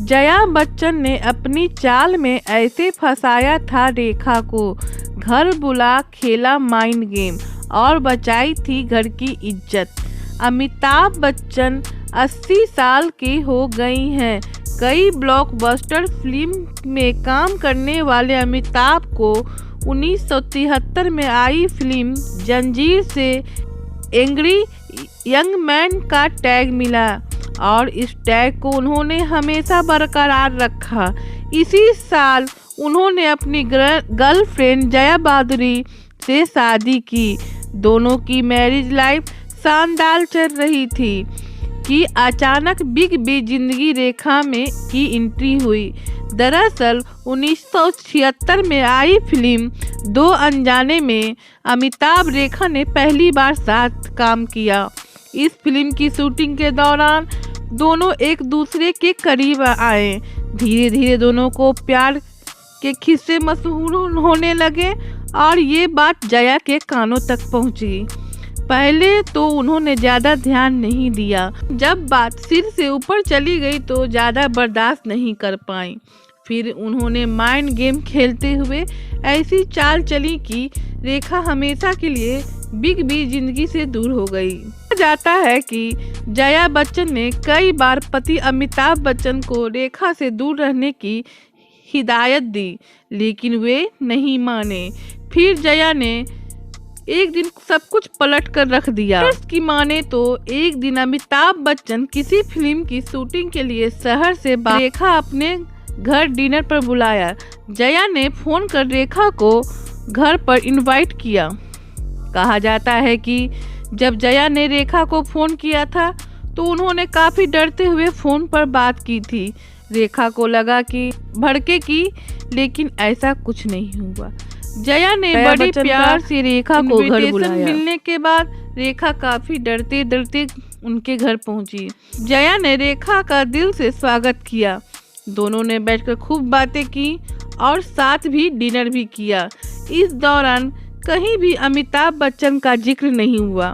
जया बच्चन ने अपनी चाल में ऐसे फंसाया था रेखा को, घर बुला खेला माइंड गेम और बचाई थी घर की इज्जत। अमिताभ बच्चन 80 साल के हो गई हैं। कई ब्लॉकबस्टर फिल्म में काम करने वाले अमिताभ को 1973 में आई फिल्म जंजीर से एंग्री यंग मैन का टैग मिला और इस टैग को उन्होंने हमेशा बरकरार रखा। इसी साल उन्होंने अपनी गर्लफ्रेंड जया बादुरी से शादी की। दोनों की मैरिज लाइफ शानदार चल रही थी कि अचानक बिग बी जिंदगी रेखा में की एंट्री हुई। दरअसल 1976 में आई फिल्म दो अनजाने में अमिताभ रेखा ने पहली बार साथ काम किया। इस फिल्म की शूटिंग के दौरान दोनों एक दूसरे के करीब आए। धीरे धीरे दोनों को प्यार के किस्से मशहूर होने लगे और ये बात जया के कानों तक पहुंची। पहले तो उन्होंने ज़्यादा ध्यान नहीं दिया, जब बात सिर से ऊपर चली गई तो ज़्यादा बर्दाश्त नहीं कर पाई। फिर उन्होंने माइंड गेम खेलते हुए ऐसी चाल चली कि रेखा हमेशा के लिए बिग बी जिंदगी से दूर हो गई। कहा जाता है कि जया बच्चन ने कई बार पति अमिताभ बच्चन को रेखा से दूर रहने की हिदायत दी, लेकिन वे नहीं माने। फिर जया ने एक दिन सब कुछ पलट कर रख दिया। इसकी माने तो एक दिन अमिताभ बच्चन किसी फिल्म की शूटिंग के लिए शहर से रेखा अपने घर डिनर पर बुलाया। जया ने फोन कर रेखा को घर पर इनवाइट किया। कहा जाता है कि जब जया ने रेखा को फोन किया था तो उन्होंने काफी डरते हुए फोन पर बात की थी। रेखा को लगा कि भड़केगी, लेकिन ऐसा कुछ नहीं हुआ। जया ने बड़े प्यार से रेखा को घर बुलाया। मिलने के बाद रेखा काफी डरते डरते उनके घर पहुंची। जया ने रेखा का दिल से स्वागत किया। दोनों ने बैठकर खूब बातें की और साथ भी डिनर भी किया। इस दौरान कहीं भी अमिताभ बच्चन का जिक्र नहीं हुआ।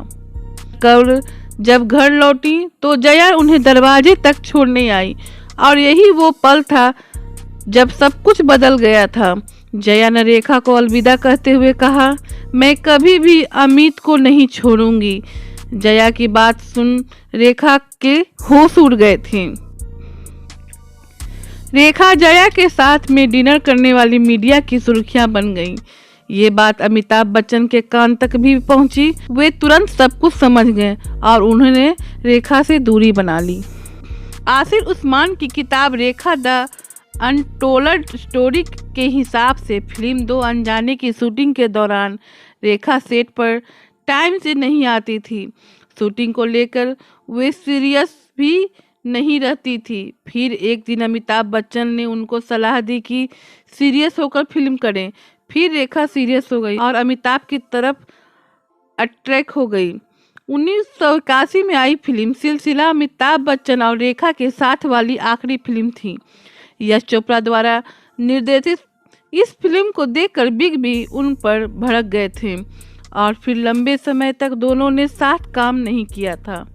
कल जब घर लौटी तो जया उन्हें दरवाजे तक छोड़ने आई और यही वो पल था जब सब कुछ बदल गया था। जया ने रेखा को अलविदा कहते हुए कहा, मैं कभी भी अमित को नहीं छोड़ूंगी। जया की बात सुन रेखा के होश उड़ गए थे। रेखा जया के साथ में डिनर करने वाली मीडिया की सुर्खियां बन गई। ये बात अमिताभ बच्चन के कान तक भी पहुंची। वे तुरंत सब कुछ समझ गए और उन्होंने रेखा से दूरी बना ली। आसिर उस्मान की किताब रेखा द अनटोल्ड स्टोरी के हिसाब से फिल्म दो अनजाने की शूटिंग के दौरान रेखा सेट पर टाइम से नहीं आती थी। शूटिंग को लेकर वे सीरियस भी नहीं रहती थी। फिर एक दिन अमिताभ बच्चन ने उनको सलाह दी कि सीरियस होकर फिल्म करें। फिर रेखा सीरियस हो गई और अमिताभ की तरफ अट्रैक्ट हो गई। 1981 में आई फिल्म सिलसिला अमिताभ बच्चन और रेखा के साथ वाली आखिरी फिल्म थी। यश चोपड़ा द्वारा निर्देशित इस फिल्म को देखकर बिग बी उन पर भड़क गए थे और फिर लंबे समय तक दोनों ने साथ काम नहीं किया था।